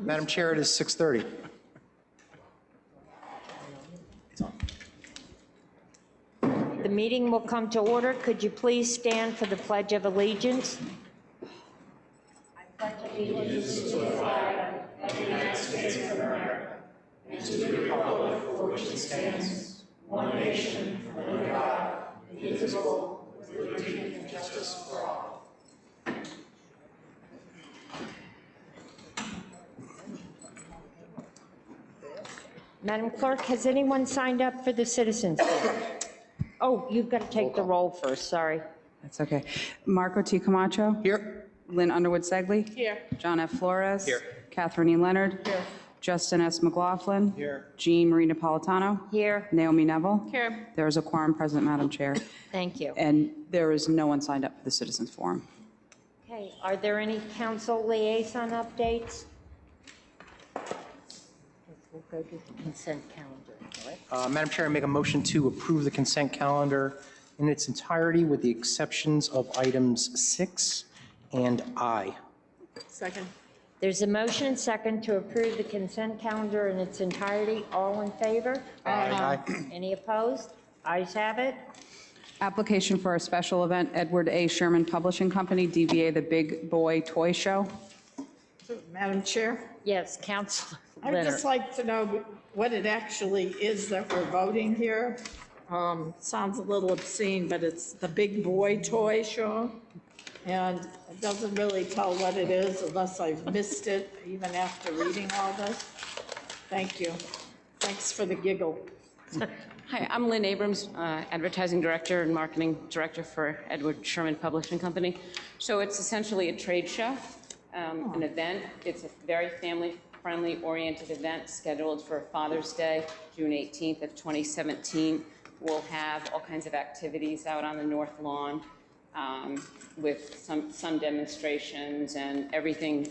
Madam Chair, it is 6:30. The meeting will come to order. Could you please stand for the Pledge of Allegiance? I pledge allegiance to the flag of the United States of America and to the republic for which it stands, one nation, under God, indivisible, with liberty and justice for all. Madam Clerk, has anyone signed up for the citizens' forum? Oh, you've got to take the roll first, sorry. That's okay. Marco T. Camacho. Here. Lynn Underwood Segley. Here. John F. Flores. Here. Catherine E. Leonard. Here. Justin S. McLaughlin. Here. Jean Marie Napolitano. Here. Naomi Neville. Here. There is a quorum present, Madam Chair. Thank you. And there is no one signed up for the Citizens Forum. Okay, are there any council liaison updates? We'll go to the consent calendar. Madam Chair, I make a motion to approve the consent calendar in its entirety with the exceptions of items 6 and I. Second. There's a motion and second to approve the consent calendar in its entirety. All in favor? Aye. Any opposed? Ayes have it. Application for a special event, Edward A. Sherman Publishing Company, DBA The Big Boy Toy Show. Madam Chair, Yes, Councilor I'd Leonard. just like to know what it actually is that we're voting here. Sounds a little obscene, but it's the Big Boy Toy Show. And it doesn't really tell what it is unless I've missed it, even after reading all this. Thank you. Thanks for the giggle. Hi, I'm Lynn Abrams, Advertising Director and Marketing Director for Edward Sherman Publishing Company. So it's essentially a trade show, an event. It's a very family-friendly oriented event scheduled for Father's Day, June 18th of 2017. We'll have all kinds of activities out on the North Lawn with some demonstrations and everything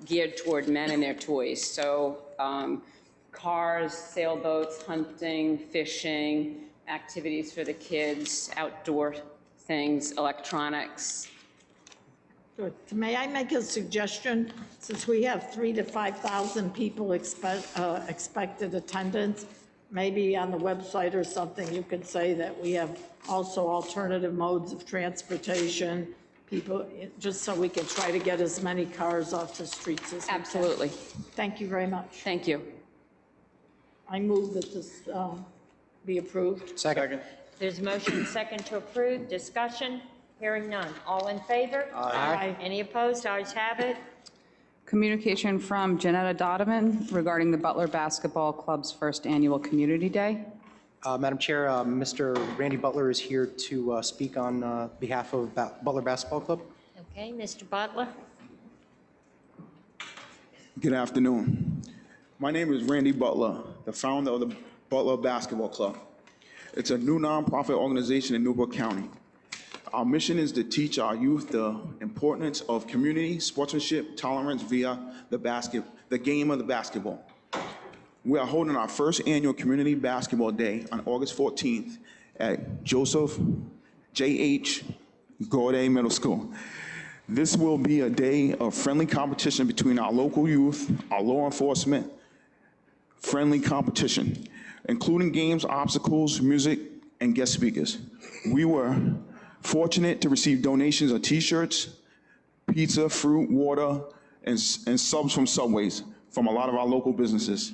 geared toward men and their toys. So cars, sailboats, hunting, fishing, activities for the kids, outdoor things, electronics. Good. May I make a suggestion? Since we have 3,000 to 5,000 people expected attendance, maybe on the website or something, you could say that we have also alternative modes of transportation, people, just so we can try to get as many cars off the streets as we can. Absolutely. Thank you very much. Thank you. I move that this be approved. Second. There's a motion and second to approve. Discussion? Hearing none. All in favor? Aye. Any opposed? Ayes have it. Communication from Janetta Donovan regarding the Butler Basketball Club's first annual Community Day. Madam Chair, Mr. Randy Butler is here to speak on behalf of Butler Basketball Club. Okay, Mr. Butler. Good afternoon. My name is Randy Butler, the founder of the Butler Basketball Club. It's a new nonprofit organization in Newport County. Our mission is to teach our youth the importance of community, sportsmanship, tolerance via the game of the basketball. We are holding our first annual Community Basketball Day on August 14th at Joseph J.H. Gaudet Middle School. This will be a day of friendly competition between our local youth, our law enforcement, friendly competition, including games, obstacles, music, and guest speakers. We were fortunate to receive donations of t-shirts, pizza, fruit, water, and subs from Subways from a lot of our local businesses.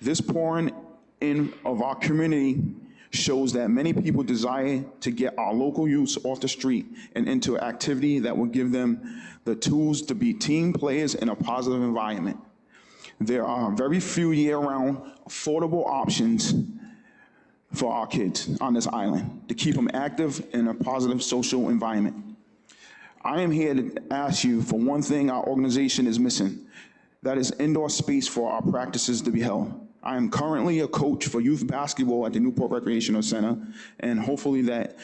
This pouring in of our community shows that many people desire to get our local youth off the street and into activity that will give them the tools to be team players in a positive environment. There are very few year-round affordable options for our kids on this island to keep them active in a positive social environment. I am here to ask you for one thing our organization is missing. That is indoor space for our practices to be held. I am currently a coach for youth basketball at the Newport Recreational Center, and hopefully that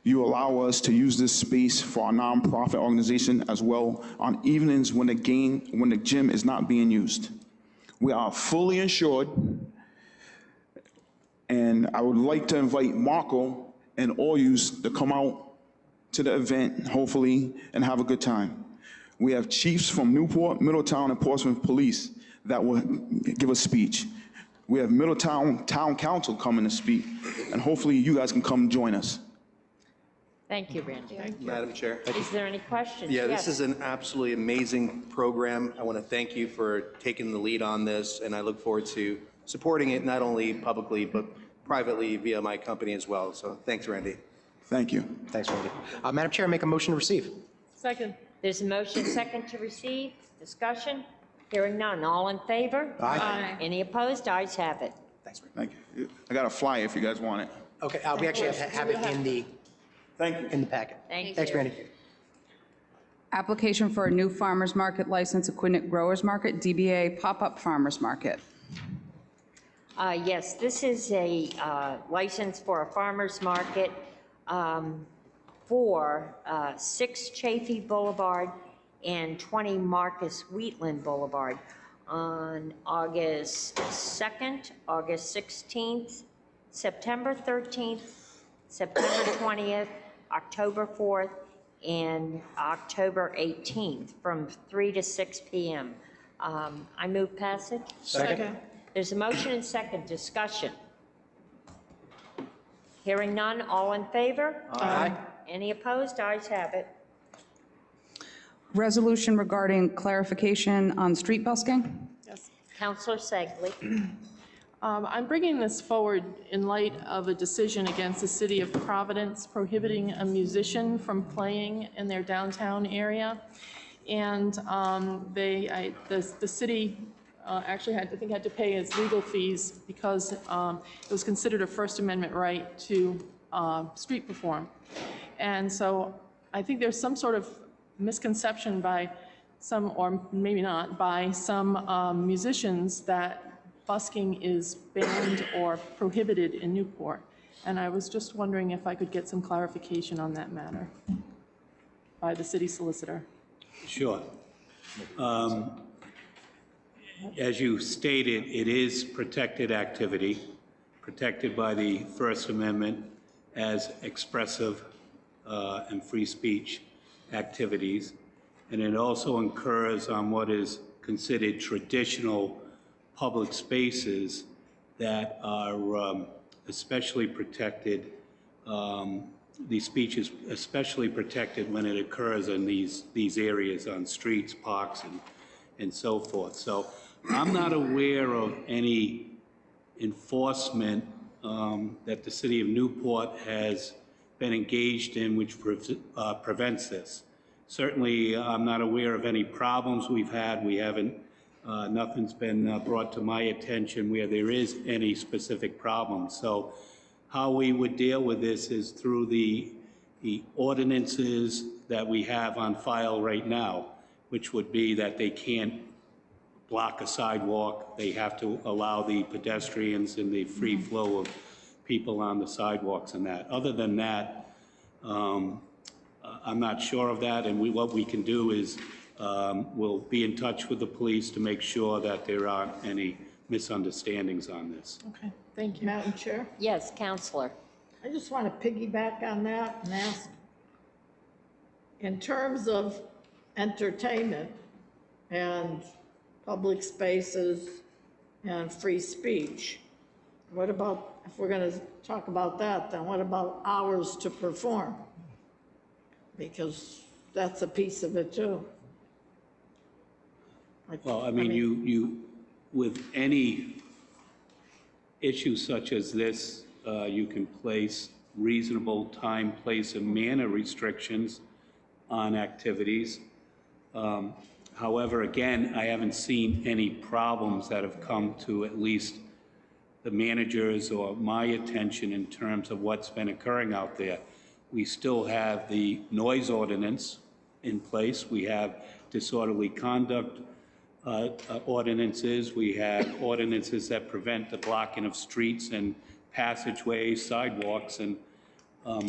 you allow us to use this space for our nonprofit organization as well on evenings when the gym is not being used. We are fully insured, and I would like to invite Marco and all yous to come out to the event, hopefully, and have a good time. We have chiefs from Newport, Middletown, and Portsmouth Police that will give a speech. We have Middletown Town Council coming to speak, and hopefully you guys can come join us. Thank you, Randy. Madam Chair. Is there any questions? Yeah, Yes. this is an absolutely amazing program. I want to thank you for taking the lead on this, and I look forward to supporting it not only publicly, but privately via my company as well. So thanks, Randy. Thank you. Thanks, Randy. Madam Chair, I make a motion to receive. Second. There's a motion second to receive. Discussion? Hearing none. All in favor? Aye. Any opposed? Ayes have it. Thanks, Randy. Thank you. I got a flyer if you guys want it. Okay, we actually have it Thank you. in the packet. Thank Thanks, you. Randy. Application for a new farmer's market license, Aquidneck Growers Market, DBA Pop-Up Farmer's Market. Yes, this is a license for a farmer's market for 6 Chafee Boulevard and 20 Marcus Wheatland Boulevard on August 2nd, August 16th, September 13th, September 20th, October 4th, and October 18th from 3 to 6 p.m. I move passage. Second. There's a motion and second. Discussion. Hearing none. All in favor? Aye. Any opposed? Ayes have it. Resolution regarding clarification on street busking. Counselor Segley. I'm bringing this forward in light of a decision against the city of Providence prohibiting a musician from playing in their downtown area. And the city actually had to pay its legal fees because it was considered a First Amendment right to street perform. And so I think there's some sort of misconception by some, or maybe not, by some musicians that busking is banned or prohibited in Newport. And I was just wondering if I could get some clarification on that matter by the city solicitor. Sure. As you stated, it is protected activity, protected by the First Amendment as expressive and free speech activities. And it also incurs on what is considered traditional public spaces that are especially protected. The speech is especially protected when it occurs in these areas on streets, parks, and so forth. So I'm not aware of any enforcement that the city of Newport has been engaged in which prevents this. Certainly, I'm not aware of any problems we've had. We haven't, nothing's been brought to my attention where there is any specific problem. So how we would deal with this is through the ordinances that we have on file right now, which would be that they can't block a sidewalk. They have to allow the pedestrians and the free flow of people on the sidewalks and that. Other than that, I'm not sure of that, and what we can do is we'll be in touch with the police to make sure that there aren't any misunderstandings on this. Okay, thank you. Madam Chair, Yes, Counselor. I just want to piggyback on that and ask, in terms of entertainment and public spaces and free speech, what about, if we're going to talk about that, then what about hours to perform? Because that's a piece of it too. Well, I mean, you with any issue such as this, you can place reasonable time, place, and manner restrictions on activities. However, again, I haven't seen any problems that have come to at least the managers or my attention in terms of what's been occurring out there. We still have the noise ordinance in place. We have disorderly conduct ordinances. We have ordinances that prevent the blocking of streets and passageways, sidewalks, and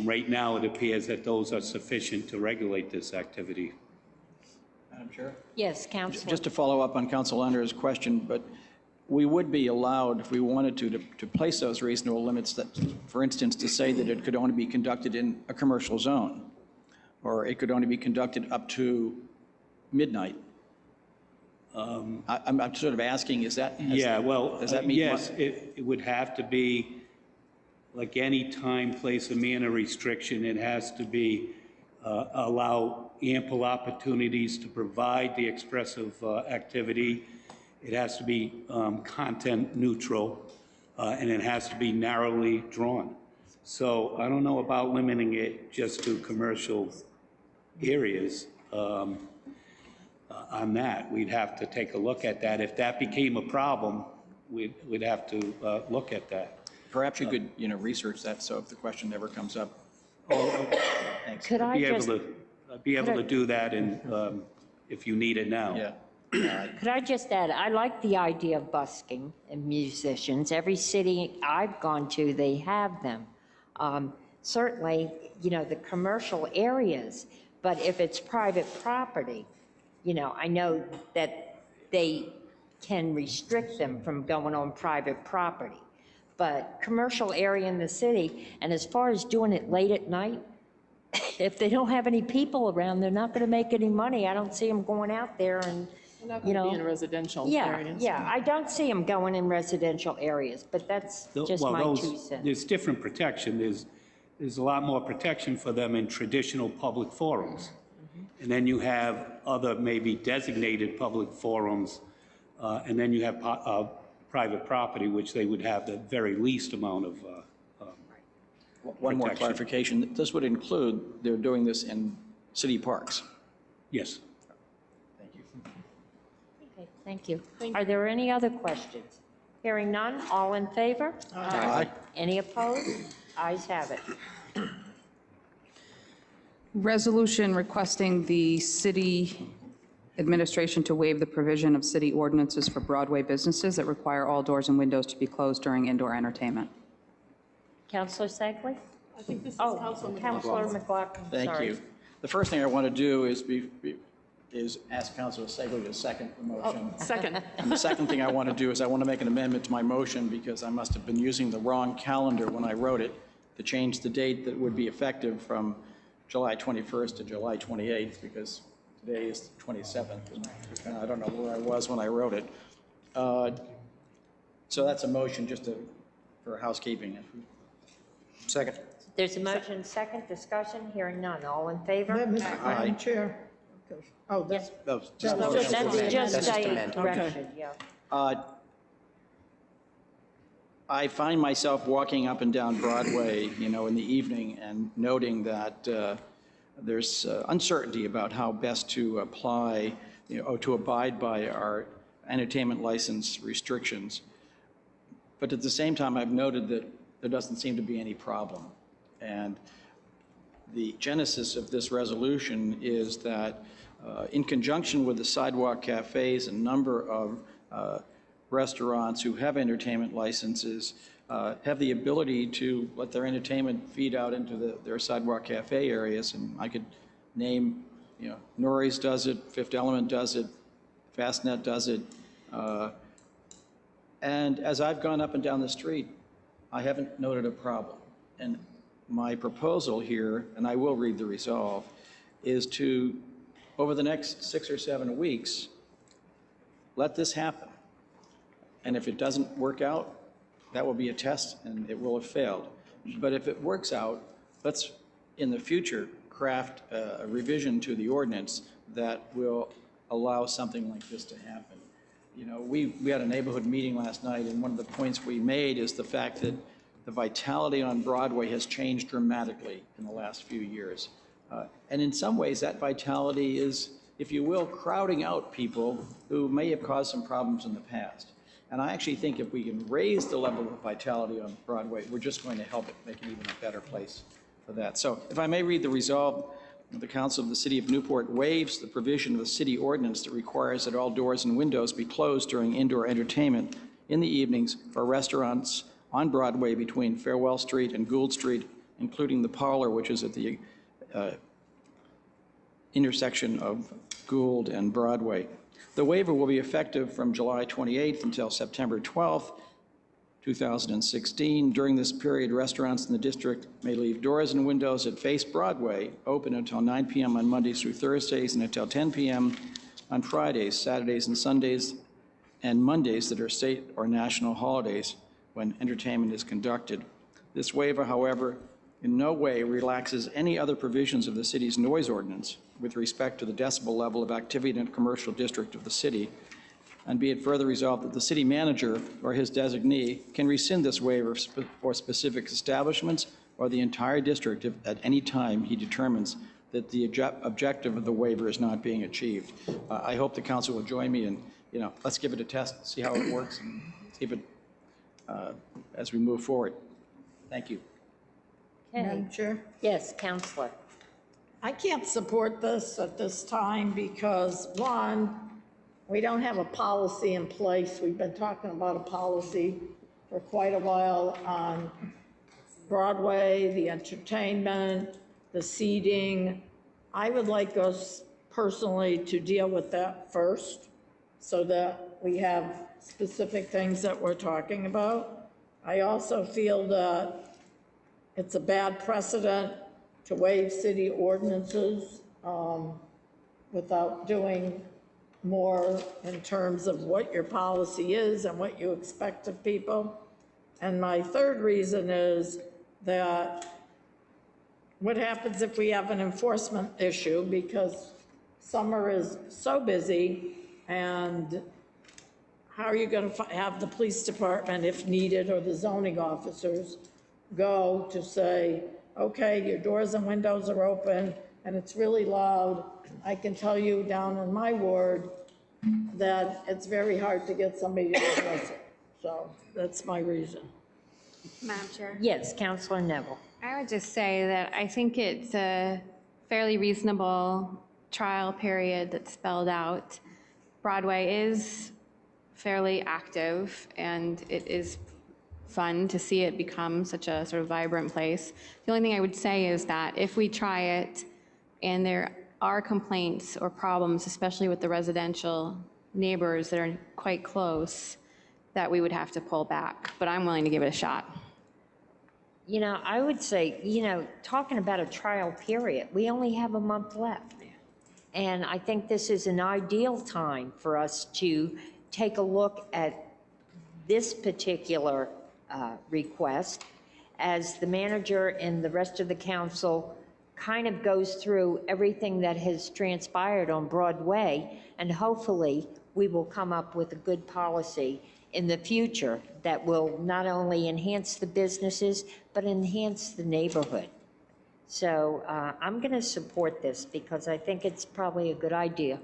right now it appears that those are sufficient to regulate this activity. Madam Chair? Yes, Counselor. Just to follow up on Council Ander's question, but we would be allowed, if we wanted to place those reasonable limits, that, for instance, to say that it could only be conducted in a commercial zone, or it could only be conducted up to midnight. I'm sort of asking, is that? Yeah, well, does that mean yes, it would have to be, like any time, place, or manner restriction, it has to be, allow ample opportunities to provide the expressive activity. It has to be content neutral, and it has to be narrowly drawn. So I don't know about limiting it just to commercial areas. On that, we'd have to take a look at that. If that became a problem, we'd have to look at that. Perhaps you could, research that, so if the question ever comes up. Thanks. Could I just, Be able to do that, and if you need it now. Yeah. could I just add, I like the idea of busking and musicians. Every city I've gone to, they have them. Certainly, the commercial areas, but if it's private property, I know that they can restrict them from going on private property. But commercial area in the city, and as far as doing it late at night, if they don't have any people around, they're not going to make any money. I don't see them going out there and, We're not going to be in residential Yeah, areas. yeah, I don't see them going in residential areas, but that's just Well, my those- 2 cents. There's different protection. There's a lot more protection for them in traditional public forums. And then you have other maybe designated public forums, and then you have private property, which they would have the very least amount of One more protection. clarification. This would include, they're doing this in city parks. Yes. Thank you. Okay, thank you. Are there any other questions? Hearing none, all in favor? Aye. Any opposed? Ayes have it. Resolution requesting the city administration to waive the provision of city ordinances for Broadway businesses that require all doors and windows to be closed during indoor entertainment. Counselor Segley? I think this is Oh, Councilman Counselor McLaughlin, Thank sorry. you. The first thing I want to do is ask Councilor Segley to second the motion. Second. And the second thing I want to do is I want to make an amendment to my motion because I must have been using the wrong calendar when I wrote it to change the date that would be effective from July 21st to July 28th, because today is the 27th, and I don't know where I was when I wrote it. So that's a motion just for housekeeping. Second. There's a motion, second discussion, hearing none. All in favor? Madam Chair. Oh, that's, Oh, That's just That's just a amendment. correction, yeah. I find myself walking up and down Broadway, in the evening and noting that there's uncertainty about how best to apply, to abide by our entertainment license restrictions. But at the same time, I've noted that there doesn't seem to be any problem. And the genesis of this resolution is that in conjunction with the sidewalk cafes, a number of restaurants who have entertainment licenses have the ability to let their entertainment feed out into their sidewalk cafe areas. And I could name, Nori's does it, Fifth Element does it, Fastnet does it. And as I've gone up and down the street, I haven't noted a problem. And my proposal here, and I will read the resolve, is to, over the next 6 or 7 weeks, let this happen. And if it doesn't work out, that will be a test and it will have failed. But if it works out, let's, in the future, craft a revision to the ordinance that will allow something like this to happen. We had a neighborhood meeting last night, and one of the points we made is the fact that the vitality on Broadway has changed dramatically in the last few years. And in some ways, that vitality is, if you will, crowding out people who may have caused some problems in the past. And I actually think if we can raise the level of vitality on Broadway, we're just going to help it make it even a better place for that. So if I may read the resolve, the Council of the City of Newport waives the provision of the city ordinance that requires that all doors and windows be closed during indoor entertainment in the evenings for restaurants on Broadway between Farewell Street and Gould Street, including the Parlor, which is at the intersection of Gould and Broadway. The waiver will be effective from July 28th until September 12th, 2016. During this period, restaurants in the district may leave doors and windows that face Broadway open until 9 p.m. on Mondays through Thursdays and until 10 p.m. on Fridays, Saturdays, and Sundays, and Mondays that are state or national holidays when entertainment is conducted. This waiver, however, in no way relaxes any other provisions of the city's noise ordinance with respect to the decibel level of activity in a commercial district of the city. And be it further resolved that the city manager or his designee can rescind this waiver for specific establishments or the entire district if at any time he determines that the objective of the waiver is not being achieved. I hope the council will join me and, let's give it a test, see how it works, and see if it, as we move forward. Thank you. Madam Chair? Yes, Counselor. I can't support this at this time because, one, we don't have a policy in place. We've been talking about a policy for quite a while on Broadway, the entertainment, the seating. I would like us personally to deal with that first so that we have specific things that we're talking about. I also feel that it's a bad precedent to waive city ordinances without doing more in terms of what your policy is and what you expect of people. And my third reason is that what happens if we have an enforcement issue, because summer is so busy, and how are you going to have the police department, if needed, or the zoning officers go to say, okay, your doors and windows are open and it's really loud. I can tell you down in my ward that it's very hard to get somebody to address it. So that's my reason. Madam Chair, Yes, Counselor Neville. I would just say that I think it's a fairly reasonable trial period that's spelled out. Broadway is fairly active, and it is fun to see it become such a sort of vibrant place. The only thing I would say is that if we try it and there are complaints or problems, especially with the residential neighbors that are quite close, that we would have to pull back. But I'm willing to give it a shot. I would say, talking about a trial period, we only have a month left. And I think this is an ideal time for us to take a look at this particular request as the manager and the rest of the council kind of goes through everything that has transpired on Broadway, and hopefully we will come up with a good policy in the future that will not only enhance the businesses, but enhance the neighborhood. So I'm going to support this because I think it's probably a good idea.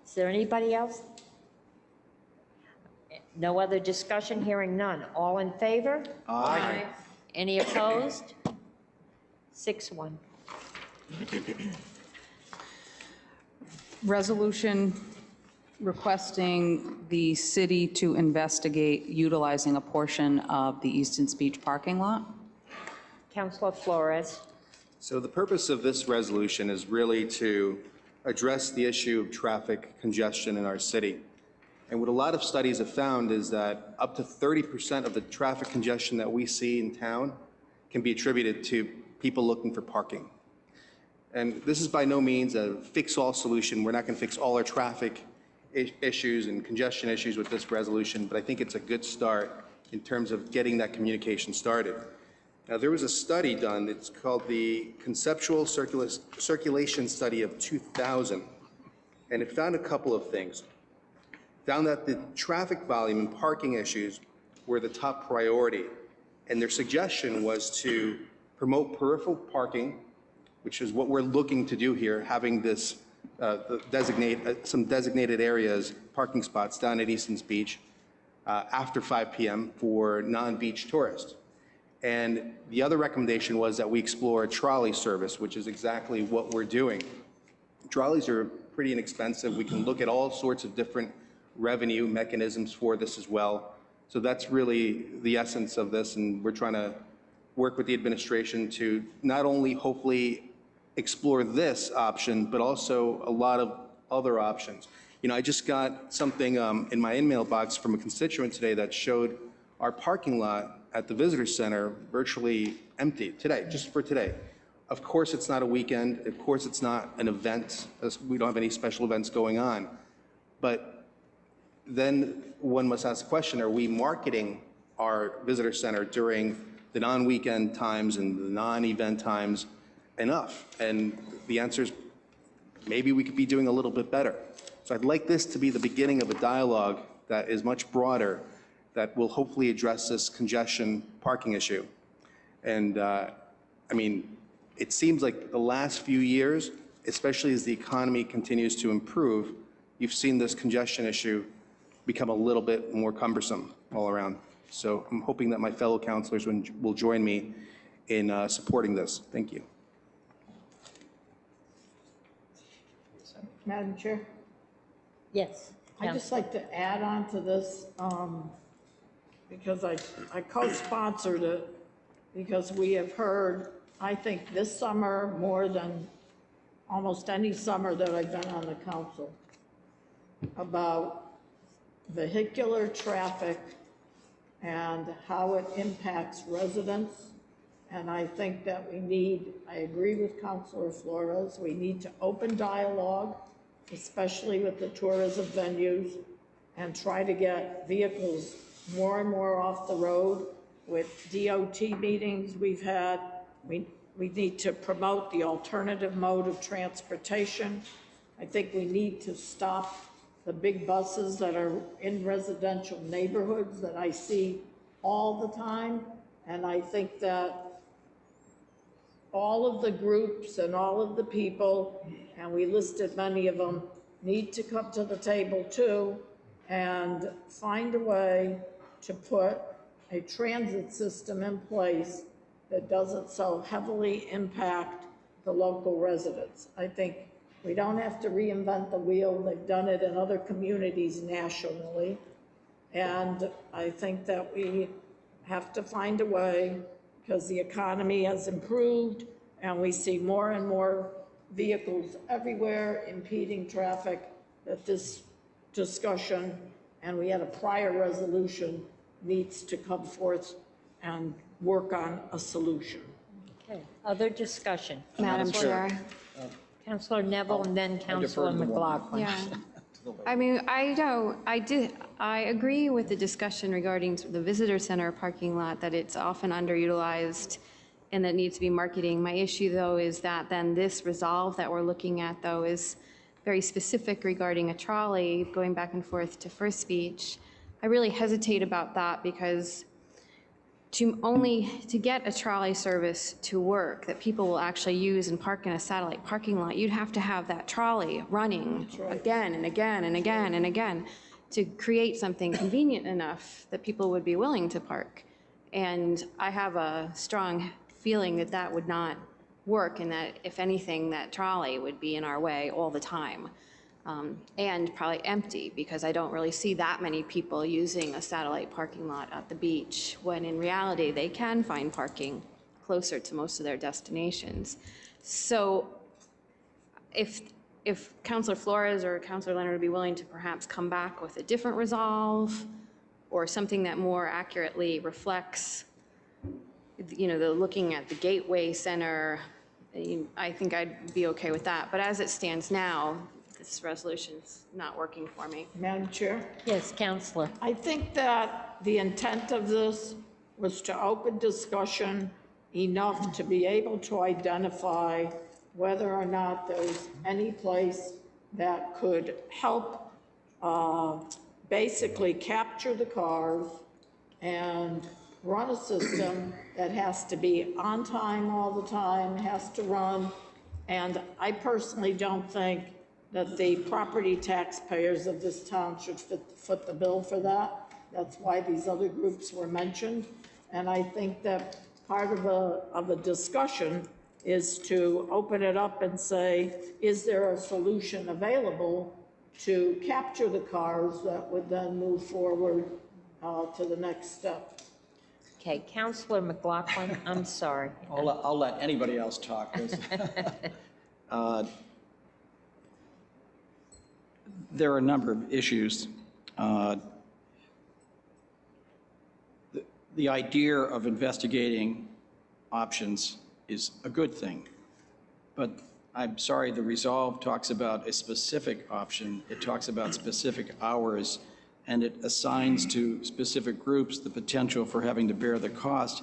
Is there anybody else? No other discussion? Hearing none. All in favor? Aye. Any opposed? 6-1. Resolution requesting the city to investigate utilizing a portion of the Easton Beach parking lot. Councilor Flores. So the purpose of this resolution is really to address the issue of traffic congestion in our city. And what a lot of studies have found is that up to 30% of the traffic congestion that we see in town can be attributed to people looking for parking. And this is by no means a fix-all solution. We're not going to fix all our traffic issues and congestion issues with this resolution, but I think it's a good start in terms of getting that communication started. Now, there was a study done, it's called the Conceptual Circulation Study of 2000, and it found a couple of things. Found that the traffic volume and parking issues were the top priority, and their suggestion was to promote peripheral parking, which is what we're looking to do here, having this some designated areas, parking spots down at Easton's Beach after 5 p.m. for non-beach tourists. And the other recommendation was that we explore a trolley service, which is exactly what we're doing. Trolleys are pretty inexpensive. We can look at all sorts of different revenue mechanisms for this as well. So that's really the essence of this, and we're trying to work with the administration to not only hopefully explore this option, but also a lot of other options. I just got something in my in-mail box from a constituent today that showed our parking lot at the visitor center virtually empty today, just for today. Of course, it's not a weekend. Of course, it's not an event. We don't have any special events going on. But then one must ask the question, are we marketing our visitor center during the non-weekend times and the non-event times enough? And the answer is maybe we could be doing a little bit better. So I'd like this to be the beginning of a dialogue that is much broader, that will hopefully address this congestion parking issue. And I mean, it seems like the last few years, especially as the economy continues to improve, you've seen this congestion issue become a little bit more cumbersome all around. So I'm hoping that my fellow councilors will join me in supporting this. Thank you. Madam Chair? Yes. I'd just like to add on to this, because I co-sponsored it, because we have heard, I think this summer, more than almost any summer that I've been on the council, about vehicular traffic and how it impacts residents. And I think that I agree with Councilor Flores, we need to open dialogue, especially with the tourism venues, and try to get vehicles more and more off the road. With DOT meetings we've had, we need to promote the alternative mode of transportation. I think we need to stop the big buses that are in residential neighborhoods that I see all the time. And I think that all of the groups and all of the people, and we listed many of them, need to come to the table too and find a way to put a transit system in place that doesn't so heavily impact the local residents. I think we don't have to reinvent the wheel. They've done it in other communities nationally. And I think that we have to find a way, because the economy has improved and we see more and more vehicles everywhere impeding traffic, that this discussion, and we had a prior resolution, needs to come forth and work on a solution. Okay. Other discussion? Madam Chair. Councilor Neville and then Councilor McLaughlin. Yeah. I mean, I agree with the discussion regarding the visitor center parking lot, that it's often underutilized and that needs to be marketing. My issue, though, is that then this resolve that we're looking at, though, is very specific regarding a trolley going back and forth to First Speech. I really hesitate about that, because to get a trolley service to work that people will actually use and park in a satellite parking lot, you'd have to have that trolley running again and again and again and again to create something convenient enough that people would be willing to park. And I have a strong feeling that that would not work, and that if anything, that trolley would be in our way all the time. And probably empty, because I don't really see that many people using a satellite parking lot at the beach, when in reality they can find parking closer to most of their destinations. So if Councilor Flores or Councilor Leonard would be willing to perhaps come back with a different resolve, or something that more accurately reflects, the looking at the Gateway Center, I think I'd be okay with that. But as it stands now, this resolution's not working for me. Madam Chair? Yes, Councilor. I think that the intent of this was to open discussion enough to be able to identify whether or not there's any place that could help basically capture the cars and run a system that has to be on time all the time, has to run. And I personally don't think that the property taxpayers of this town should foot the bill for that. That's why these other groups were mentioned. And I think that part of a discussion is to open it up and say, is there a solution available to capture the cars that would then move forward to the next step? Okay, Councilor McLaughlin, I'm sorry. I'll let anybody else talk. There are a number of issues. The idea of investigating options is a good thing. But I'm sorry, the resolve talks about a specific option. It talks about specific hours, and it assigns to specific groups the potential for having to bear the cost.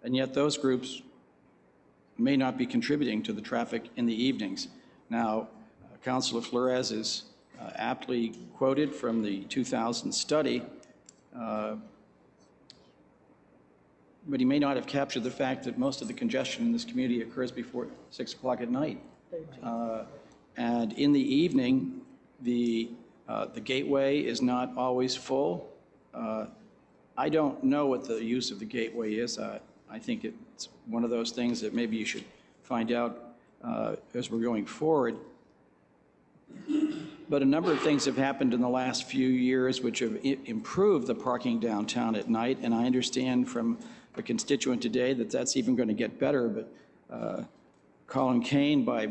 And yet those groups may not be contributing to the traffic in the evenings. Now, Councilor Flores is aptly quoted from the 2000 study, but he may not have captured the fact that most of the congestion in this community occurs before 6 o'clock at night. And in the evening, the gateway is not always full. I don't know what the use of the gateway is. I think it's one of those things that maybe you should find out as we're going forward. But a number of things have happened in the last few years which have improved the parking downtown at night, and I understand from a constituent today that that's even going to get better, but Colin Kane, by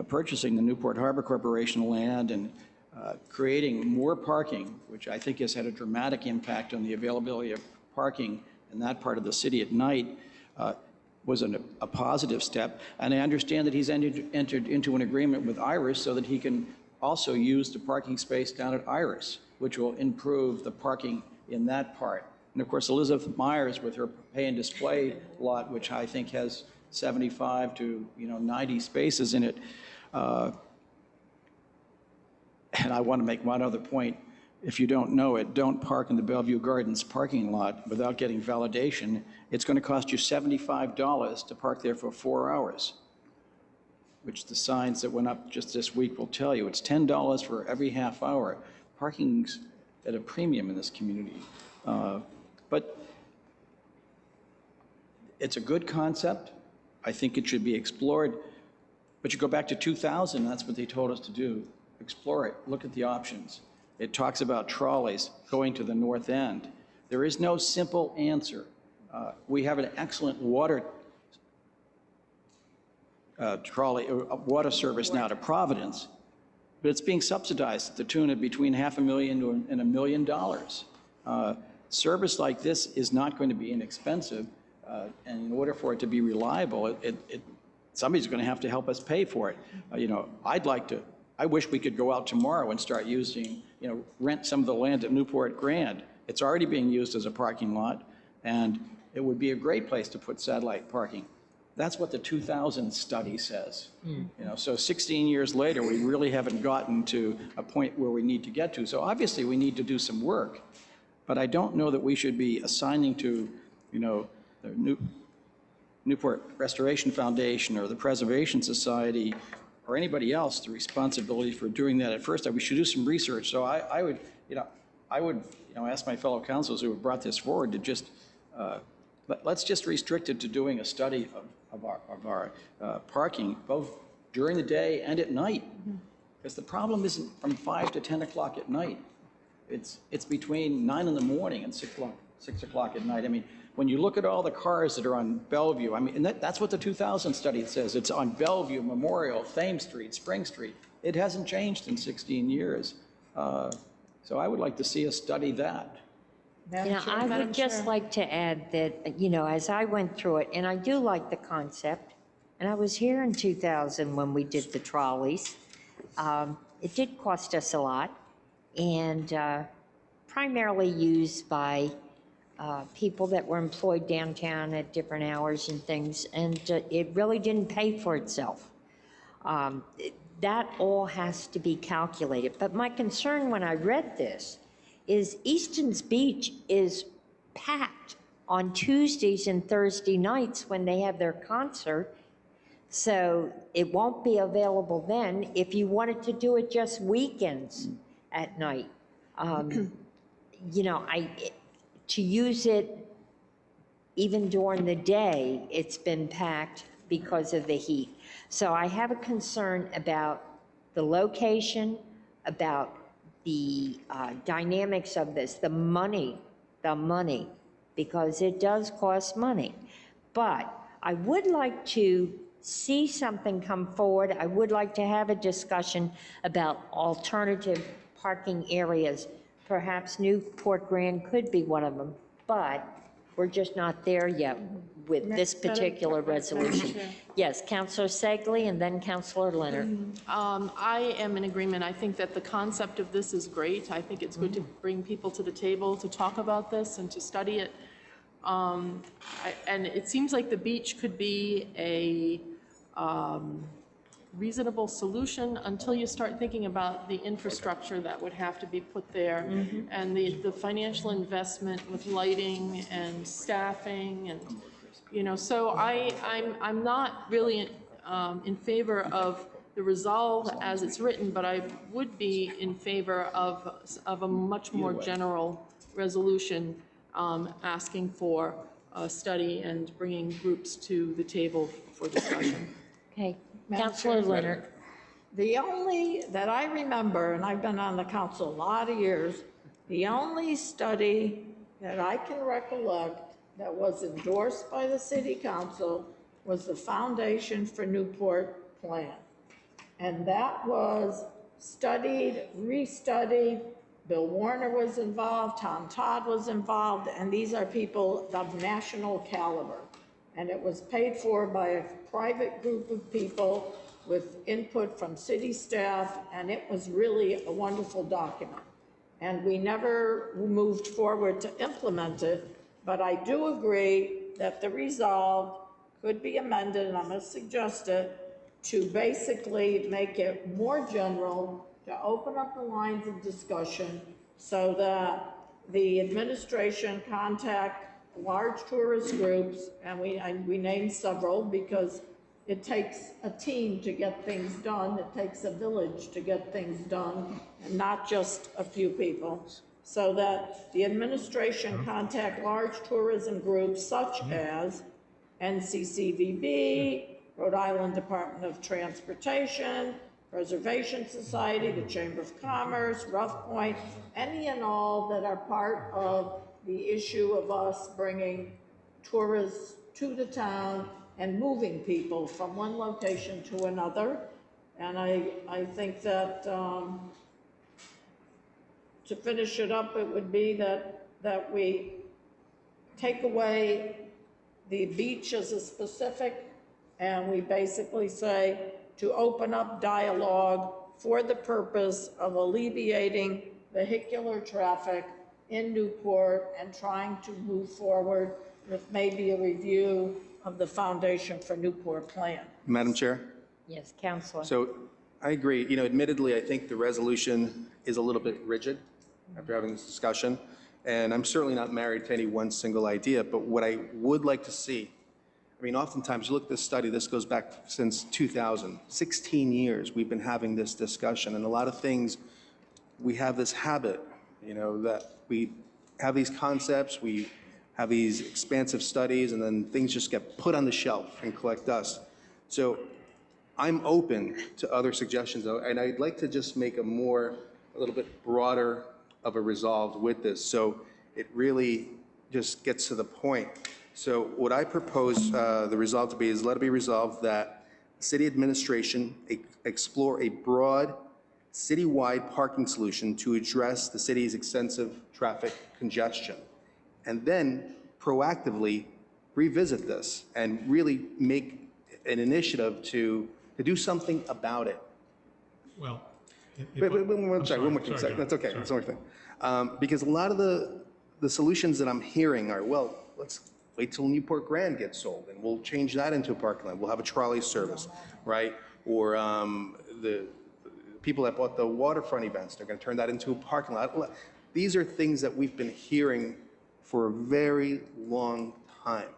purchasing the Newport Harbor Corporation land and creating more parking, which I think has had a dramatic impact on the availability of parking in that part of the city at night, was a positive step. And I understand that he's entered into an agreement with Iris so that he can also use the parking space down at Iris, which will improve the parking in that part. And of course, Elizabeth Myers with her pay and display lot, which I think has 75 to 90 spaces in it. And I want to make one other point. If you don't know it, don't park in the Bellevue Gardens parking lot without getting validation. It's going to cost you $75 to park there for 4 hours, which the signs that went up just this week will tell you. It's $10 for every half hour. Parking's at a premium in this community. But it's a good concept. I think it should be explored. But you go back to 2000, that's what they told us to do. Explore it, look at the options. It talks about trolleys going to the north end. There is no simple answer. We have an excellent water water service now to Providence, but it's being subsidized at the tune of between $500,000 and $1 million. Service like this is not going to be inexpensive, and in order for it to be reliable, somebody's going to have to help us pay for it. I wish we could go out tomorrow and start using, rent some of the land at Newport Grand. It's already being used as a parking lot, and it would be a great place to put satellite parking. That's what the 2000 study says. So 16 years later, we really haven't gotten to a point where we need to get to. So obviously, we need to do some work, but I don't know that we should be assigning to, the Newport Restoration Foundation or the Preservation Society or anybody else the responsibility for doing that. At first, we should do some research. So I would ask my fellow councils who have brought this forward to just let's just restrict it to doing a study of our parking both during the day and at night, because the problem isn't from 5 to 10 o'clock at night. It's between 9 in the morning and 6 o'clock at night. I mean, when you look at all the cars that are on Bellevue, and that's what the 2000 study says. It's on Bellevue, Memorial, Thames Street, Spring Street. It hasn't changed in 16 years. So I would like to see us study that. I would just like to add that, as I went through it, and I do like the concept, and I was here in 2000 when we did the trolleys. It did cost us a lot, and primarily used by people that were employed downtown at different hours and things, and it really didn't pay for itself. That all has to be calculated. But my concern when I read this is Easton's Beach is packed on Tuesdays and Thursday nights when they have their concert, so it won't be available then. If you wanted to do it just weekends at night, to use it even during the day, it's been packed because of the heat. So I have a concern about the location, about the dynamics of this, the money, because it does cost money. But I would like to see something come forward. I would like to have a discussion about alternative parking areas. Perhaps Newport Grand could be one of them, but We're just not there yet with this particular resolution. Yes, Counselor Segley and then Counselor Leonard. I am in agreement. I think that the concept of this is great. I think it's good to bring people to the table to talk about this and to study it. And it seems like the beach could be a reasonable solution until you start thinking about the infrastructure that would have to be put there and the financial investment with lighting and staffing and, you know, so I'm not really in favor of the resolve as it's written, but I would be in favor of a much more general resolution asking for a study and bringing groups to the table for discussion. Okay, Counselor Leonard. The only, that I remember, and I've been on the council a lot of years, the only study that I can recollect that was endorsed by the city council was the Foundation for Newport plan. And that was studied, restudied. Bill Warner was involved, Tom Todd was involved, and these are people of national caliber. And it was paid for by a private group of people with input from city staff, and it was really a wonderful document. And we never moved forward to implement it, but I do agree that the resolve could be amended, and I'm going to suggest it, to basically make it more general, to open up the lines of discussion so that the administration contact large tourist groups, and we named several because it takes a team to get things done. It takes a village to get things done, and not just a few people. So that the administration contact large tourism groups such as NCCVB, Rhode Island Department of Transportation, Preservation Society, the Chamber of Commerce, Rough Point, any and all that are part of the issue of us bringing tourists to the town and moving people from one location to another. And I think that to finish it up, it would be that we take away the beach as a specific, and we basically say to open up dialogue for the purpose of alleviating vehicular traffic in Newport and trying to move forward with maybe a review of the Foundation for Newport plan. Madam Chair? Yes, Counselor. So I agree. You know, admittedly, I think the resolution is a little bit rigid after having this discussion. And I'm certainly not married to any one single idea, but what I would like to see, I mean, oftentimes you look at this study, this goes back since 2000, 16 years we've been having this discussion, and a lot of things, we have this habit, you know, that we have these concepts, we have these expansive studies, and then things just get put on the shelf and collect dust. So I'm open to other suggestions, though, and I'd like to just make a little bit broader of a resolve with this, so it really just gets to the point. So what I propose the resolve to be is let it be resolved that city administration explore a broad citywide parking solution to address the city's extensive traffic congestion, and then proactively revisit this and really make an initiative to do something about it. Well, One more second. That's okay. That's one more thing. Because a lot of the solutions that I'm hearing are, well, let's wait till Newport Grand gets sold, and we'll change that into a parking lot. We'll have a trolley service, right? Or the people that bought the waterfront events, they're going to turn that into a parking lot. These are things that we've been hearing for a very long time.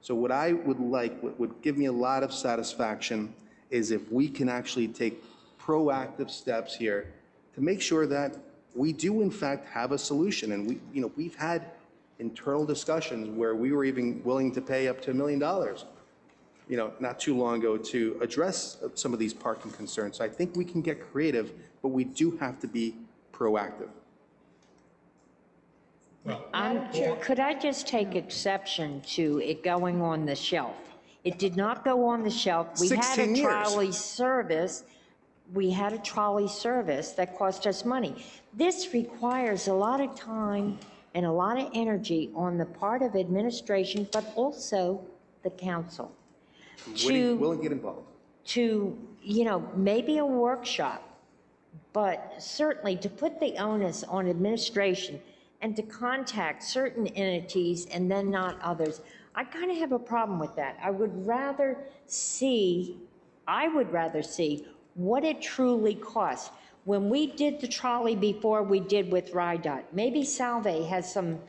So what I would like, what would give me a lot of satisfaction, is if we can actually take proactive steps here to make sure that we do in fact have a solution. And we've had internal discussions where we were even willing to pay up to $1 million, not too long ago to address some of these parking concerns. So I think we can get creative, but we do have to be proactive. Could I just take exception to it going on the shelf? It did not go on the shelf. We had 16 a years. trolley service. We had a trolley service that cost us money. This requires a lot of time and a lot of energy on the part of administration, but also the council. Willing to get involved. To, you know, maybe a workshop, but certainly to put the onus on administration and to contact certain entities and then not others. I kind of have a problem with that. I would rather see what it truly costs. When we did the trolley before we did with RIDOT, maybe Salve has some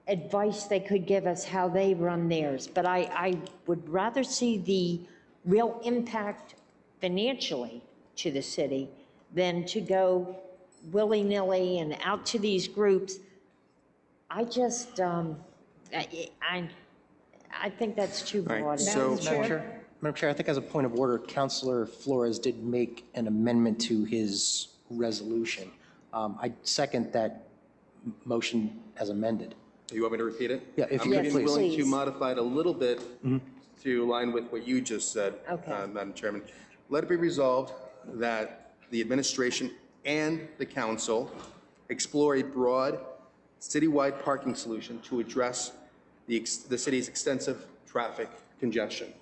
advice they could give us how they run theirs, but I would rather see the real impact financially to the city than to go willy-nilly and out to these groups. I just, I think that's too All right, broad. so- Madam Chair, I think as a point of order, Councilor Flores did make an amendment to his resolution. I second that motion as amended. You want me to repeat it? Yeah, if you could, I'm please. willing to Please. modify it a little bit to align with what you just said, Okay. Madam Chairman. Let it be resolved that the administration and the council explore a broad citywide parking solution to address the city's extensive traffic congestion.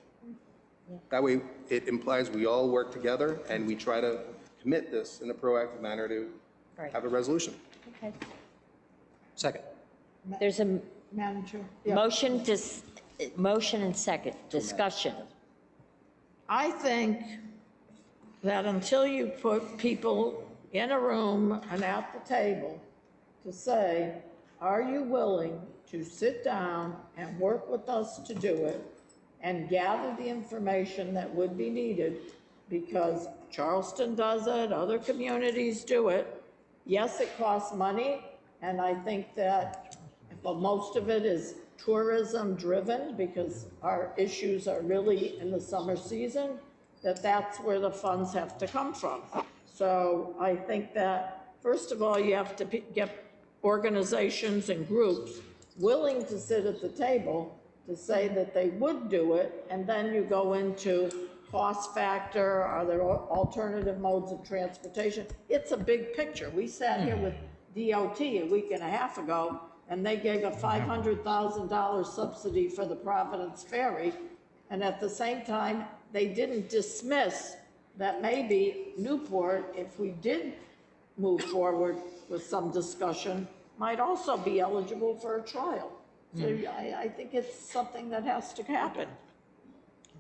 That way, it implies we all work together and we try to commit this in a proactive manner to Right. have a resolution. Okay. Second. There's a Madam Chair? Yeah. motion and second, discussion. I think that until you put people in a room and at the table to say, are you willing to sit down and work with us to do it and gather the information that would be needed, because Charleston does it, other communities do it. Yes, it costs money, and I think that most of it is tourism driven, because our issues are really in the summer season, that's where the funds have to come from. So I think that, first of all, you have to get organizations and groups willing to sit at the table to say that they would do it, and then you go into cost factor, are there alternative modes of transportation? It's a big picture. We sat here with DOT a week and a half ago, and they gave a $500,000 subsidy for the Providence Ferry, and at the same time, they didn't dismiss that maybe Newport, if we did move forward with some discussion, might also be eligible for a trial. So I think it's something that has to happen.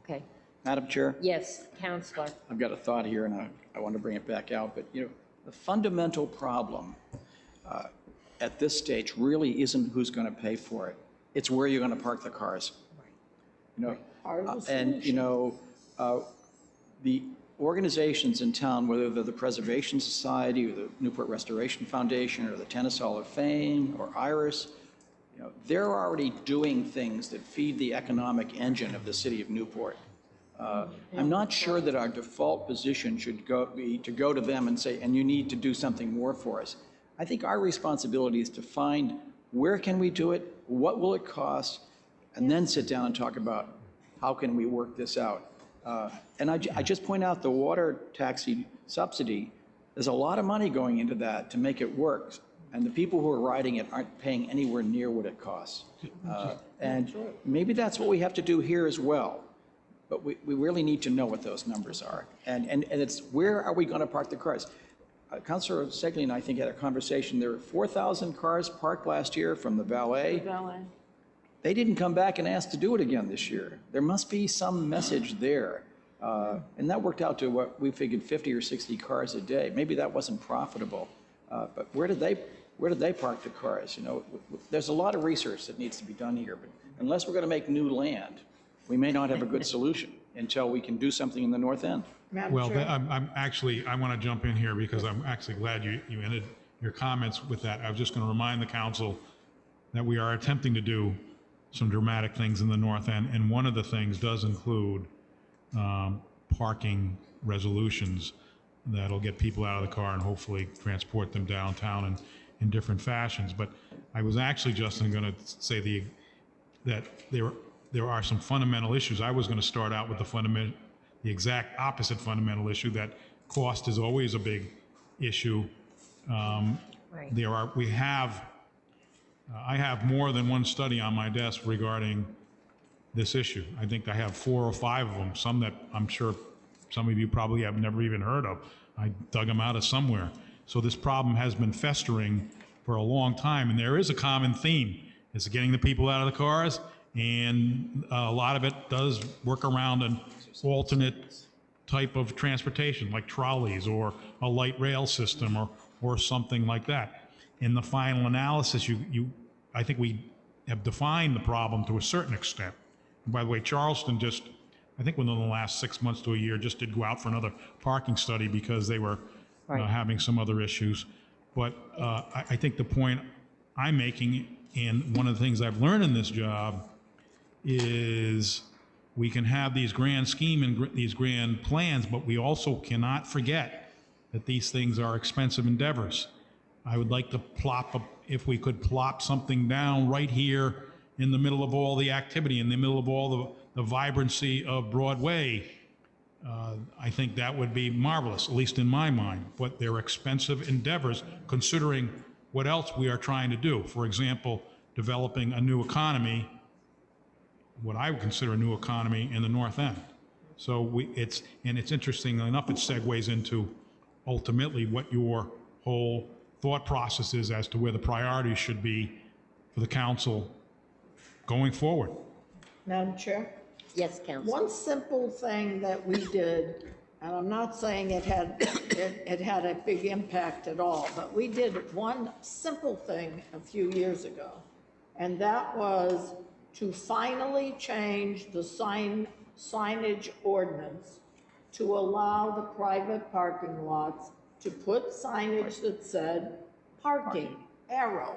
Okay. Madam Chair, Yes, Counselor. I've got a thought here, and I want to bring it back out, but, you know, the fundamental problem at this stage really isn't who's going to pay for it. It's where you're going to park the cars. You know, Part of the and, you know, the organizations in town, whether they're the Preservation Society or the Newport Restoration Foundation or the Tennis Hall of Fame or IRIS, you know, they're already doing things that feed the economic engine of the city of Newport. I'm not sure that our default position should be to go to them and say, and you need to do something more for us. I think our responsibility is to find where can we do it, what will it cost, and then sit down and talk about how can we work this out. And I just point out the water taxi subsidy, there's a lot of money going into that to make it work. And the people who are riding it aren't paying anywhere near what it costs. And maybe that's what we have to do here as well. But we really need to know what those numbers are. And it's where are we going to park the cars? Councilor Segley and I think had a conversation. There were 4,000 cars parked last year from the valet. They didn't come back and ask to do it again this year. There must be some message there. And that worked out to what we figured 50 or 60 cars a day. Maybe that wasn't profitable. But where did they park the cars? You know, there's a lot of research that needs to be done here. But unless we're going to make new land, we may not have a good solution until we can do something in the north end. Well, I want to jump in here because I'm actually glad you ended your comments with that. I was just going to remind the council that we are attempting to do some dramatic things in the north end, and one of the things does include parking resolutions that'll get people out of the car and hopefully transport them downtown in different fashions. But I was actually, Justin, going to say that there are some fundamental issues. I was going to start out with the exact opposite fundamental issue, that cost is always a big issue. Right. We have I have more than one study on my desk regarding this issue. I think I have 4 or 5 of them, some that I'm sure some of you probably have never even heard of. I dug them out of somewhere. So this problem has been festering for a long time, and there is a common theme. It's getting the people out of the cars, and a lot of it does work around an alternate type of transportation, like trolleys or a light rail system or something like that. In the final analysis, I think we have defined the problem to a certain extent. And by the way, Charleston just, I think within the last 6 months to a year, just did go out for another parking study because they were having some other issues. But I think the point I'm making, and one of the things I've learned in this job, is we can have these grand scheme and these grand plans, but we also cannot forget that these things are expensive endeavors. I would like to if we could plop something down right here in the middle of all the activity, in the middle of all the vibrancy of Broadway, I think that would be marvelous, at least in my mind. But they're expensive endeavors considering what else we are trying to do. For example, developing a new economy, what I would consider a new economy in the North End. So it's interesting enough, it segues into ultimately what your whole thought process is as to where the priorities should be for the council going forward. Madam Chair? Yes, Council. One simple thing that we did, and I'm not saying it had a big impact at all, but we did one simple thing a few years ago, and that was to finally change the signage ordinance to allow the private parking lots to put signage that said parking, arrow.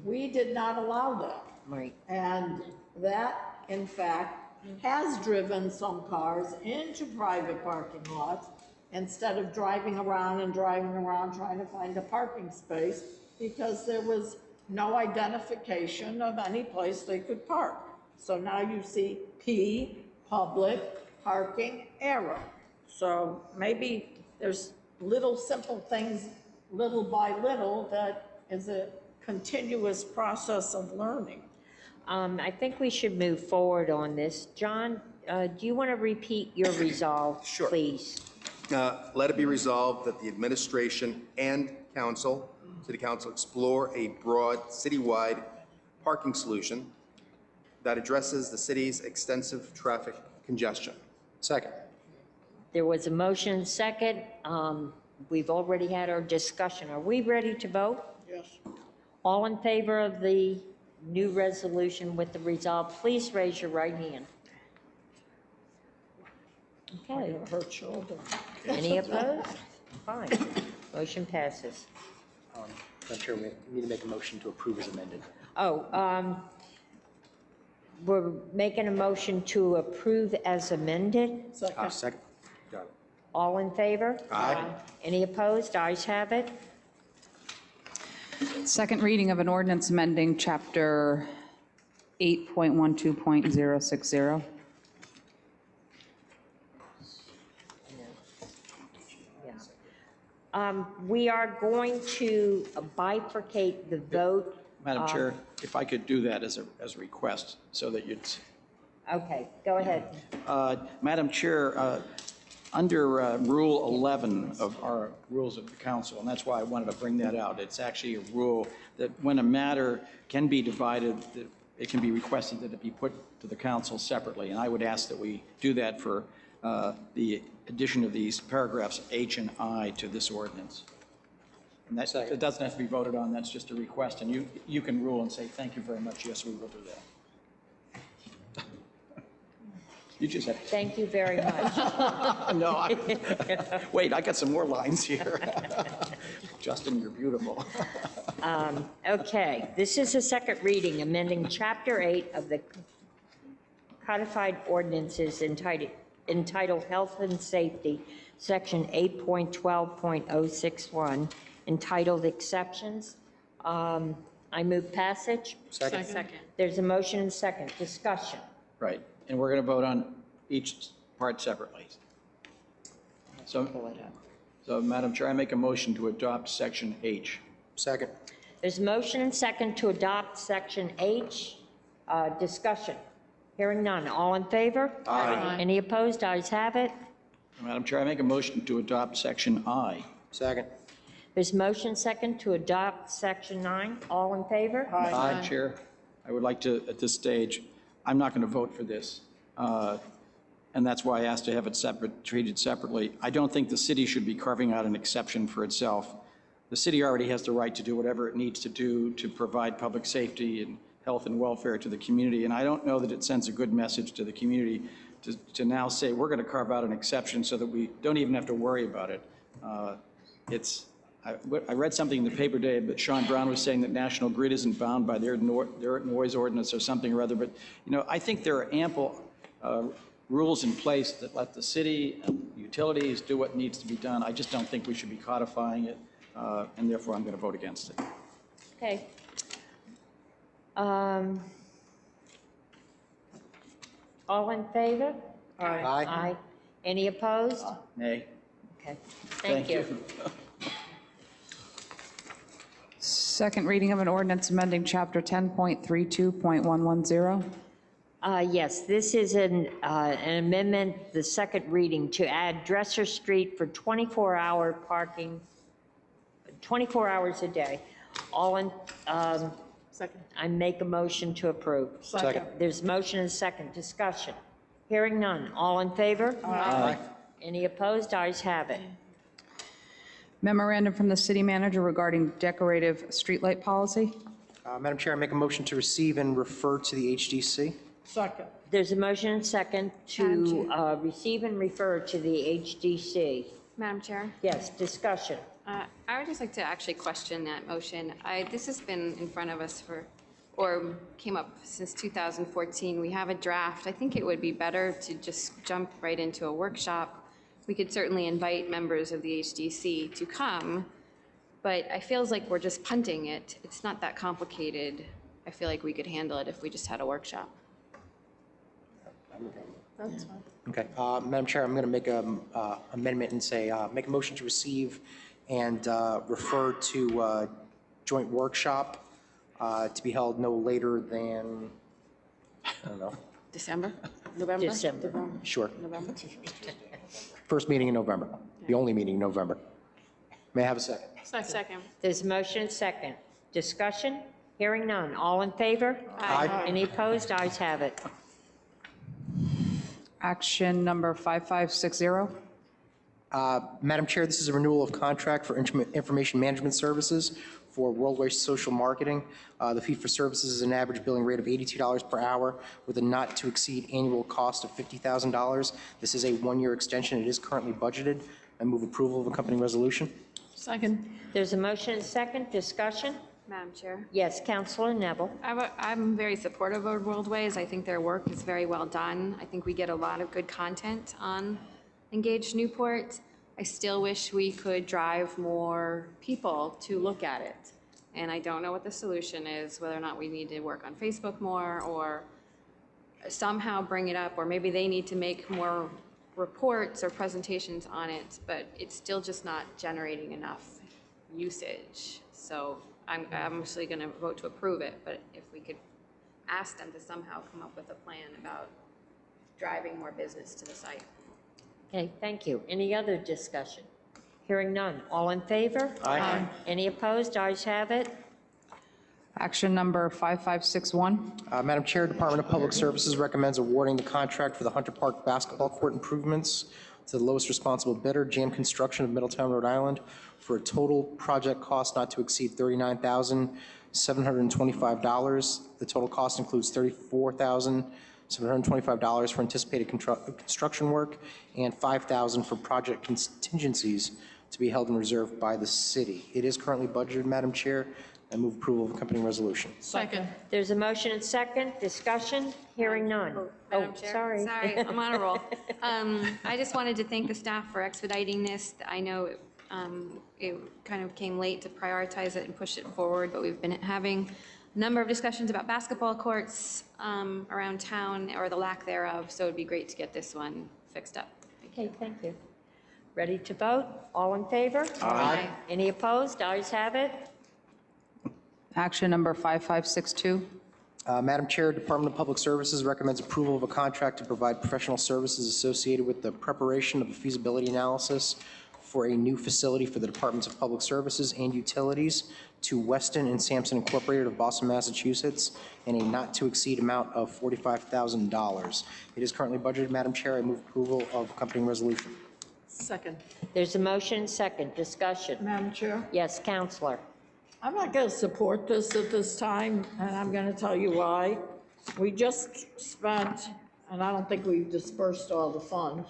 We did not allow that. Right. And that, in fact, has driven some cars into private parking lots instead of driving around trying to find a parking space because there was no identification of any place they could park. So now you see P, public parking, arrow. So maybe there's little simple things, little by little, that is a continuous process of learning. I think we should move forward on this. John, do you want to repeat your resolve, please? Let it be resolved that the administration and council, city council, explore a broad citywide parking solution that addresses the city's extensive traffic congestion. Second. There was a motion second. We've already had our discussion. Are we ready to vote? Yes. All in favor of the new resolution with the resolve, please raise your right hand. Okay. Her shoulder. Any opposed? Fine. Motion passes. Madam Chair, we need to make a motion to approve as amended. We're making a motion to approve as amended. Second. Got it. All in favor? Aye. Any opposed? Ayes have it. Second reading of an ordinance amending Chapter 8.12.060. We are going to bifurcate the vote. Madam Chair, if I could do that as a request, so that you'd, Okay, go ahead. Madam Chair, under Rule 11 of our rules of the council, and that's why I wanted to bring that out, it's actually a rule that when a matter can be divided, that it can be requested that it be put to the council separately, and I would ask that we do that for the addition of these paragraphs H and I to this ordinance. And that, it doesn't have to be voted on, that's just a request, and you can rule and say, thank you very much, yes, we will do that. You just have to. Thank you very much. No, wait, I got some more lines here. Justin, you're beautiful. Okay, this is a second reading, amending Chapter 8 of the codified ordinances entitled Health and Safety, Section 8.12.061, entitled Exceptions. I move passage. Second. There's a motion and second. Discussion. Right, and we're going to vote on each part separately. So, Madam Chair, I make a motion to adopt Section H. Second. There's a motion and second to adopt Section H. Discussion. Hearing none. All in favor? Aye. Any opposed? Ayes have it. Madam Chair, I make a motion to adopt Section I. Second. There's motion second to adopt Section 9. All in favor? Madam Chair, I would like to, at this stage, I'm not going to vote for this, and that's why I asked to have it separate, treated separately. I don't think the city should be carving out an exception for itself. The city already has the right to do whatever it needs to do to provide public safety and health and welfare to the community, and I don't know that it sends a good message to the community to now say, we're going to carve out an exception so that we don't even have to worry about it. I read something in the paper today, but Sean Brown was saying that National Grid isn't bound by their noise ordinance or something or other. But, you know, I think there are ample rules in place that let the city and utilities do what needs to be done. I just don't think we should be codifying it, and therefore I'm going to vote against it. Okay. All in favor? Aye. Any opposed? Nay. Okay, thank you. Second reading of an ordinance amending Chapter 10.32.110. Yes, this is an amendment, the second reading, to add Dresser Street for 24-hour parking, 24 hours a day. All in, Second. I make a motion to approve. Second. There's motion and second. Discussion. Hearing none. All in favor? Aye. Any opposed? Ayes have it. Memorandum from the city manager regarding decorative streetlight policy. Madam Chair, I make a motion to receive and refer to the HDC. Second. There's a motion and second to receive and refer to the HDC. Madam Chair, Yes, discussion. I would just like to actually question that motion. This has been in front of us or came up since 2014. We have a draft. I think it would be better to just jump right into a workshop. We could certainly invite members of the HDC to come, but I feels like we're just punting it. It's not that complicated. I feel like we could handle it if we just had a workshop. That's fine. Okay. Madam Chair, I'm going to make an amendment and say, make a motion to receive and refer to joint workshop to be held no later than, I don't know, December? November? December. sure. November? First meeting in November, the only meeting in November. May I have a second? Second. There's motion and second. Discussion? Hearing none. All in favor? Aye. Any opposed? Ayes have it. Action number 5560. Madam Chair, this is a renewal of contract for information management services for Worldwide Social Marketing. The fee for services is an average billing rate of $82 per hour with a not-to-exceed annual cost of $50,000. This is a one-year extension. It is currently budgeted. I move approval of accompanying resolution. Second. There's a motion and second. Discussion? Madam Chair, Yes, Councilor Neville. I'm very supportive of Worldways. I think their work is very well done. I think we get a lot of good content on Engaged Newport. I still wish we could drive more people to look at it. And I don't know what the solution is, whether or not we need to work on Facebook more or somehow bring it up, or maybe they need to make more reports or presentations on it, but it's still just not generating enough usage. So I'm obviously going to vote to approve it, but if we could ask them to somehow come up with a plan about driving more business to the site. Okay, thank you. Any other discussion? Hearing none. All in favor? Aye. Any opposed? Ayes have it. Action number 5561. Madam Chair, Department of Public Services recommends awarding the contract for the Hunter Park basketball court improvements to the lowest responsible bidder, Jam Construction of Middletown, Rhode Island, for a total project cost not to exceed $39,725. The total cost includes $34,725 for anticipated construction work and $5,000 for project contingencies to be held in reserve by the city. It is currently budgeted, Madam Chair. I move approval of accompanying resolution. Second. There's a motion and second. Discussion? Hearing none. Madam Chair? Sorry. Sorry, I'm on a roll. I just wanted to thank the staff for expediting this. I know it kind of came late to prioritize it and push it forward, but we've been having a number of discussions about basketball courts around town, or the lack thereof, so it'd be great to get this one fixed up. Okay, thank you. Ready to vote? All in favor? Aye. Any opposed? Ayes have it. Action number 5562. Madam Chair, Department of Public Services recommends approval of a contract to provide professional services associated with the preparation of a feasibility analysis for a new facility for the Departments of Public Services and Utilities to Weston and Sampson Incorporated of Boston, Massachusetts, in a not-to-exceed amount of $45,000. It is currently budgeted. Madam Chair, I move approval of accompanying resolution. Second. There's a motion, second, discussion. Madam Chair? Yes, Counselor. I'm not going to support this at this time, and I'm going to tell you why. We just spent, and I don't think we've dispersed all the funds,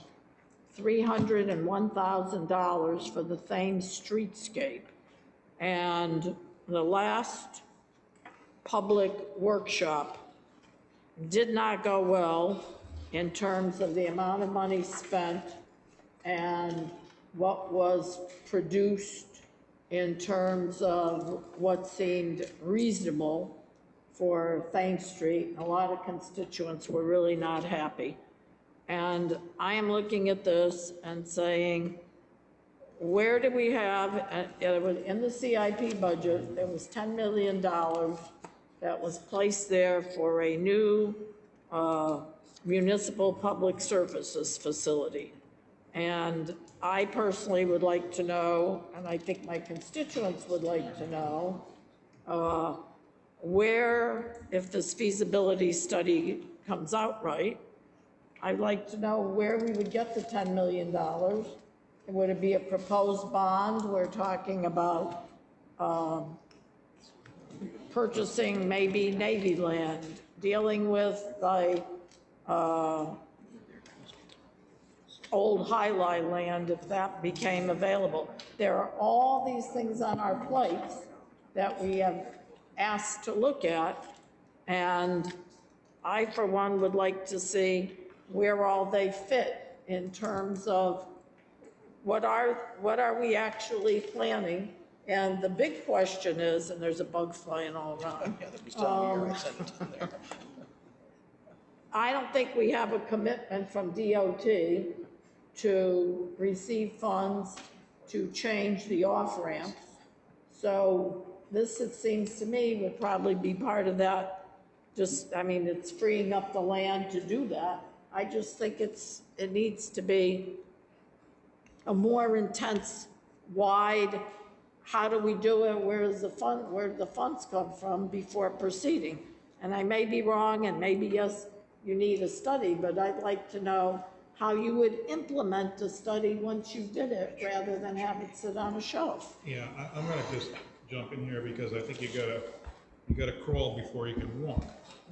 $301,000 for the Thames streetscape. And the last public workshop did not go well in terms of the amount of money spent and what was produced in terms of what seemed reasonable for Thames Street. A lot of constituents were really not happy. And I am looking at this and saying, where do we have, it was in the CIP budget, there was $10 million that was placed there for a new municipal public services facility. And I personally would like to know, and I think my constituents would like to know, where, if this feasibility study comes out right, I'd like to know where we would get the $10 million. Would it be a proposed bond? We're talking about purchasing maybe Navy land, dealing with the old High-Line land if that became available. There are all these things on our plates that we have asked to look at, and I, for one, would like to see where all they fit in terms of what are we actually planning. And the big question is, and there's a bug flying all around. I don't think we have a commitment from DOT to receive funds to change the off-ramps. So this, it seems to me, would probably be part of that. Just, I mean, it's freeing up the land to do that. I just think it needs to be a more intense, wide, how do we do it, where do the funds come from before proceeding? And I may be wrong, and maybe, yes, you need a study, but I'd like to know how you would implement the study once you did it, rather than have it sit on a shelf. Yeah, I'm gonna just jump in here because I think you gotta crawl before you can walk.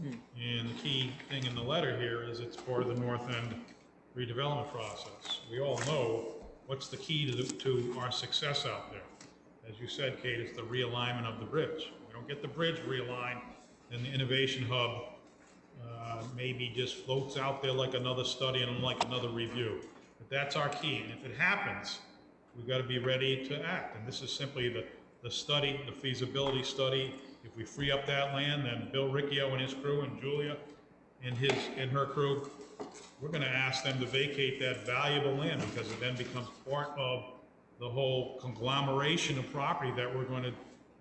And the key thing in the letter here is it's part of the North End redevelopment process. We all know what's the key to our success out there. As you said, Kate, it's the realignment of the bridge. If we don't get the bridge realigned, then the innovation hub maybe just floats out there like another study and like another review. But that's our key, and if it happens, we've got to be ready to act. And this is simply the study, the feasibility study. If we free up that land, then Bill Riccio and his crew and Julia and her crew, we're going to ask them to vacate that valuable land, because it then becomes part of the whole conglomeration of property that we're going to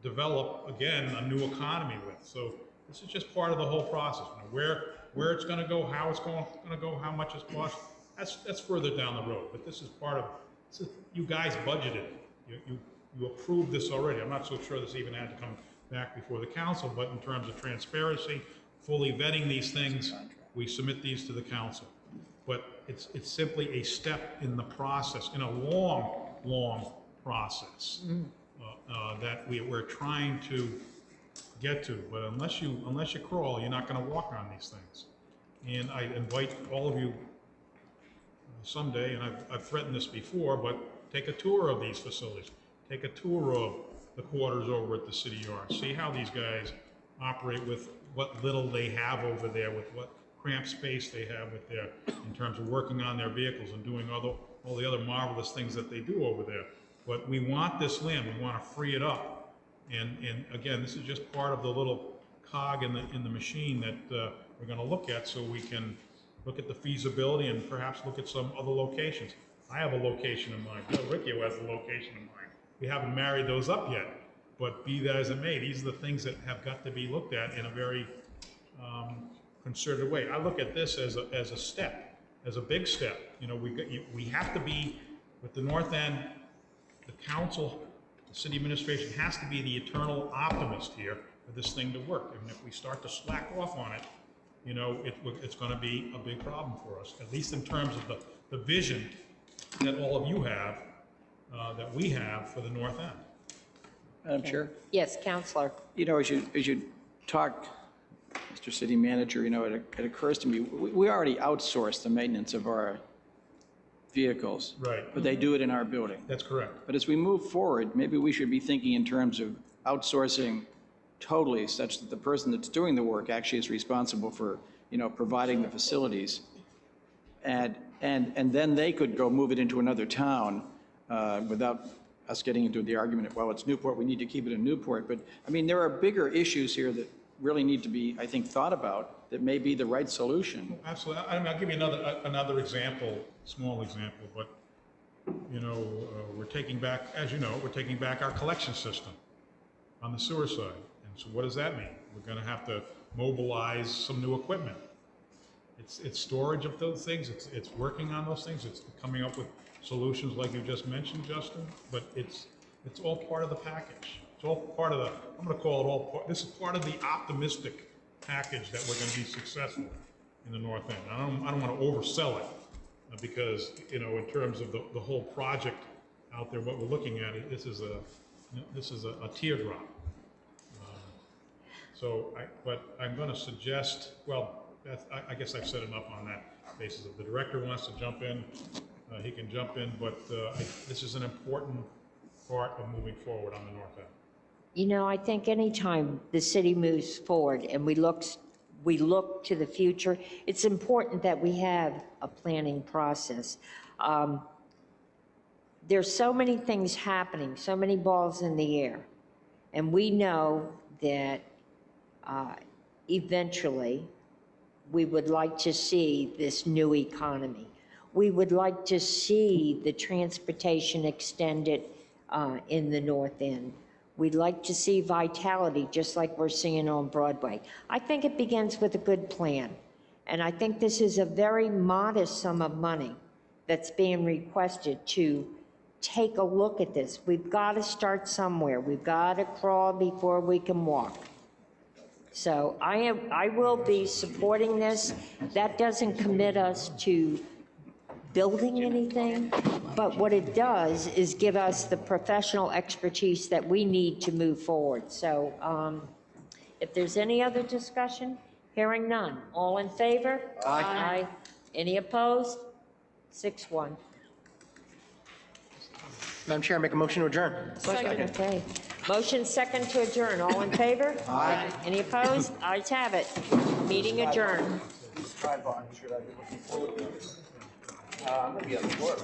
develop, again, a new economy with. So this is just part of the whole process. Where it's going to go, how it's going to go, how much it's cost, that's further down the road. But this is part of, you guys budgeted. You approved this already. I'm not so sure this even had to come back before the council, but in terms of transparency, fully vetting these things, we submit these to the council. But it's simply a step in the process, in a long process that we're trying to get to. But unless you crawl, you're not going to walk on these things. And I invite all of you someday, and I've threatened this before, but take a tour of these facilities. Take a tour of the quarters over at the city yard. See how these guys operate with what little they have over there, with what cramped space they have with their, in terms of working on their vehicles and doing all the other marvelous things that they do over there. But we want this land. We want to free it up. And again, this is just part of the little cog in the machine that we're going to look at, so we can look at the feasibility and perhaps look at some other locations. I have a location in mind. Bill Riccio has a location in mind. We haven't married those up yet. But be that as it may, these are the things that have got to be looked at in a very concerted way. I look at this as a step, as a big step. You know, we have to be, with the North End, the council, the city administration has to be the eternal optimist here for this thing to work. And if we start to slack off on it, you know, it's going to be a big problem for us, at least in terms of the vision that all of you have, that we have for the North End. Madam Chair? Yes, Counselor. You know, as you talk, Mr. City Manager, you know, it occurs to me, we already outsource the maintenance of our vehicles. Right. But they do it in our building. That's correct. But as we move forward, maybe we should be thinking in terms of outsourcing totally, such that the person that's doing the work actually is responsible for, you know, providing the facilities. And then they could go move it into another town without us getting into the argument of, well, it's Newport, we need to keep it in Newport. But, I mean, there are bigger issues here that really need to be, I think, thought about that may be the right solution. Absolutely. I mean, I'll give you another example, small example, but, you know, we're taking back, as you know, we're taking back our collection system on the sewer side. And so what does that mean? We're going to have to mobilize some new equipment. It's storage of those things. It's working on those things. It's coming up with solutions like you just mentioned, Justin, but it's all part of the package. It's all part of the, I'm going to call it all part, this is part of the optimistic package that we're going to be successful in the North End. I don't want to oversell it because, you know, in terms of the whole project out there, what we're looking at, this is a teardrop. But I'm going to suggest, well, I guess I've said enough on that basis. If the director wants to jump in, he can jump in, but this is an important part of moving forward on the North End. You know, I think anytime the city moves forward and we look to the future, it's important that we have a planning process. There's so many things happening, so many balls in the air, and we know that eventually we would like to see this new economy. We would like to see the transportation extended in the North End. We'd like to see vitality, just like we're seeing on Broadway. I think it begins with a good plan. And I think this is a very modest sum of money that's being requested to take a look at this. We've got to start somewhere. We've got to crawl before we can walk. So I will be supporting this. That doesn't commit us to building anything, but what it does is give us the professional expertise that we need to move forward. So if there's any other discussion, hearing none. All in favor? Aye. Any opposed? 6-1. Madam Chair, I make a motion to adjourn. Okay. Motion second to adjourn. All in favor? Aye. Any opposed? Ayes have it. Meeting adjourned. I'm going to be on the floor.